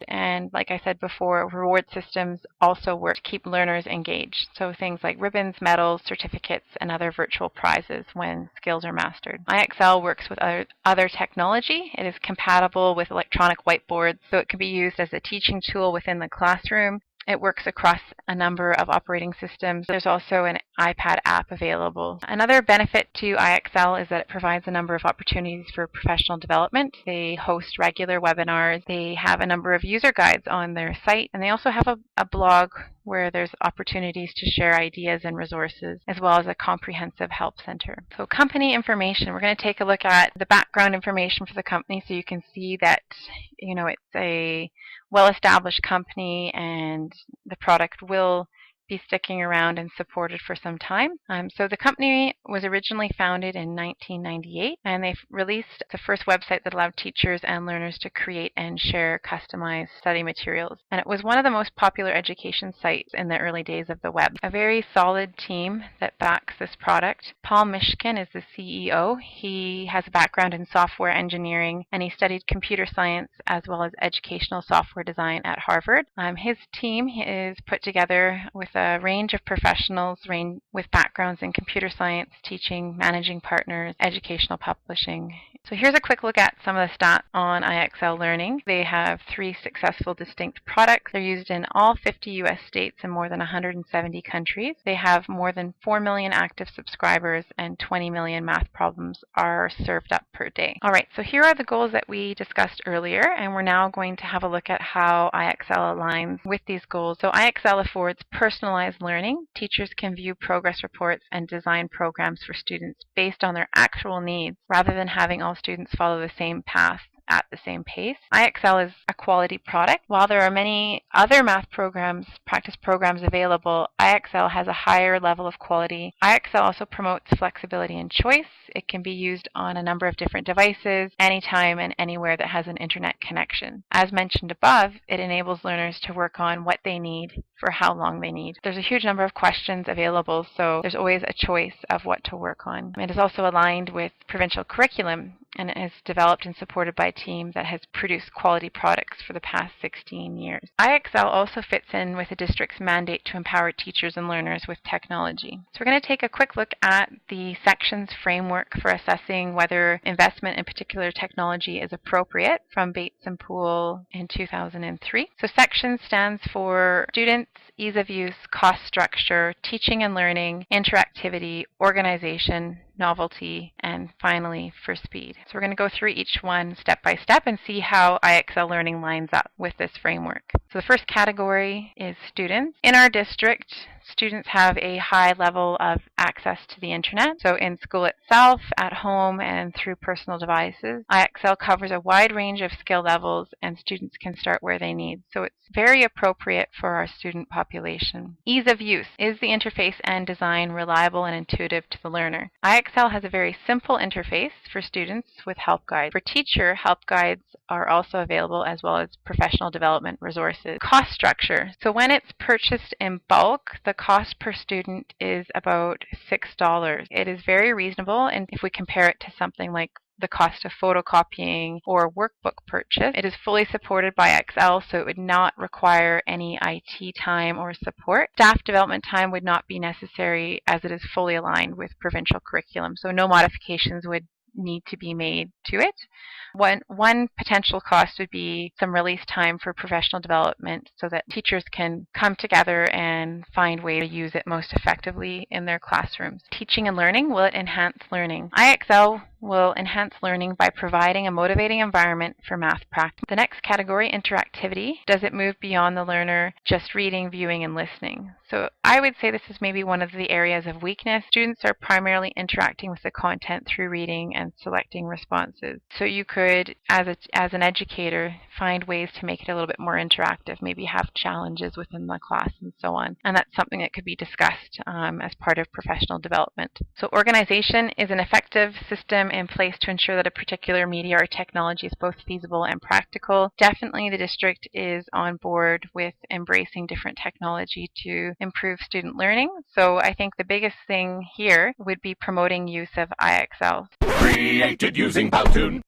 And like I said before, reward systems also work to keep learners engaged. So things like ribbons, medals, certificates, and other virtual prizes when skills are mastered. IXL works with other technology. It is compatible with electronic whiteboards, so it can be used as a teaching tool within the classroom. It works across a number of operating systems. There's also an iPad app available. Another benefit to IXL is that it provides a number of opportunities for professional development. They host regular webinars. They have a number of user guides on their site, and they also have a blog where there's opportunities to share ideas and resources, as well as a comprehensive help center. So company information, we're going to take a look at the background information for the company so you can see that, it's a well-established company and the product will be sticking around and supported for some time. So the company was originally founded in 1998, and they released the first website that allowed teachers and learners to create and share customized study materials. And it was one of the most popular education sites in the early days of the web. A very solid team that backs this product. Paul Mishkin is the CEO. He has a background in software engineering, and he studied computer science as well as educational software design at Harvard. His team is put together with a range of professionals with backgrounds in computer science, teaching, managing partners, educational publishing. So here's a quick look at some of the stats on IXL Learning. They have 3 successful distinct products. They're used in all 50 US states and more than 170 countries. They have more than 4 million active subscribers and 20 million math problems are served up per day. All right, so here are the goals that we discussed earlier, and we're now going to have a look at how IXL aligns with these goals. So IXL affords personalized learning. Teachers can view progress reports and design programs for students based on their actual needs rather than having all students follow the same path at the same pace. IXL is a quality product. While there are many other math programs, practice programs available, IXL has a higher level of quality. IXL also promotes flexibility and choice. It can be used on a number of different devices, anytime and anywhere that has an internet connection. As mentioned above, it enables learners to work on what they need for how long they need. There's a huge number of questions available, so there's always a choice of what to work on. It is also aligned with provincial curriculum, and it is developed and supported by a team that has produced quality products for the past 16 years. IXL also fits in with the district's mandate to empower teachers and learners with technology. So we're going to take a quick look at the sections framework for assessing whether investment in particular technology is appropriate from Bates and Poole in 2003. So section stands for students, ease of use, cost structure, teaching and learning, interactivity, organization, novelty, and finally for speed. So we're going to go through each one step by step and see how IXL Learning lines up with this framework. So the first category is students. In our district, students have a high level of access to the internet. So in school itself, at home, and through personal devices, IXL covers a wide range of skill levels and students can start where they need. So it's very appropriate for our student population. Ease of use. Is the interface and design reliable and intuitive to the learner? IXL has a very simple interface for students with help guides. For teacher, help guides are also available as well as professional development resources. Cost structure. So when it's purchased in bulk, the cost per student is about $6. It is very reasonable, and if we compare it to something like the cost of photocopying or workbook purchase. It is fully supported by Excel, so it would not require any IT time or support. Staff development time would not be necessary as it is fully aligned with provincial curriculum, so no modifications would need to be made to it. One potential cost would be some release time for professional development so that teachers can come together and find ways to use it most effectively in their classrooms. Teaching and learning, will it enhance learning? IXL will enhance learning by providing a motivating environment for math practice. The next category, interactivity. Does it move beyond the learner just reading, viewing, and listening? So I would say this is maybe one of the areas of weakness. Students are primarily interacting with the content through reading and selecting responses. So you could, as an educator, find ways to make it a little bit more interactive, maybe have challenges within the class and so on. And that's something that could be discussed as part of professional development. So organization is an effective system in place to ensure that a particular media or technology is both feasible and practical. Definitely the district is on board with embracing different technology to improve student learning. So I think the biggest thing here would be promoting use of IXL. Created using Powtoon.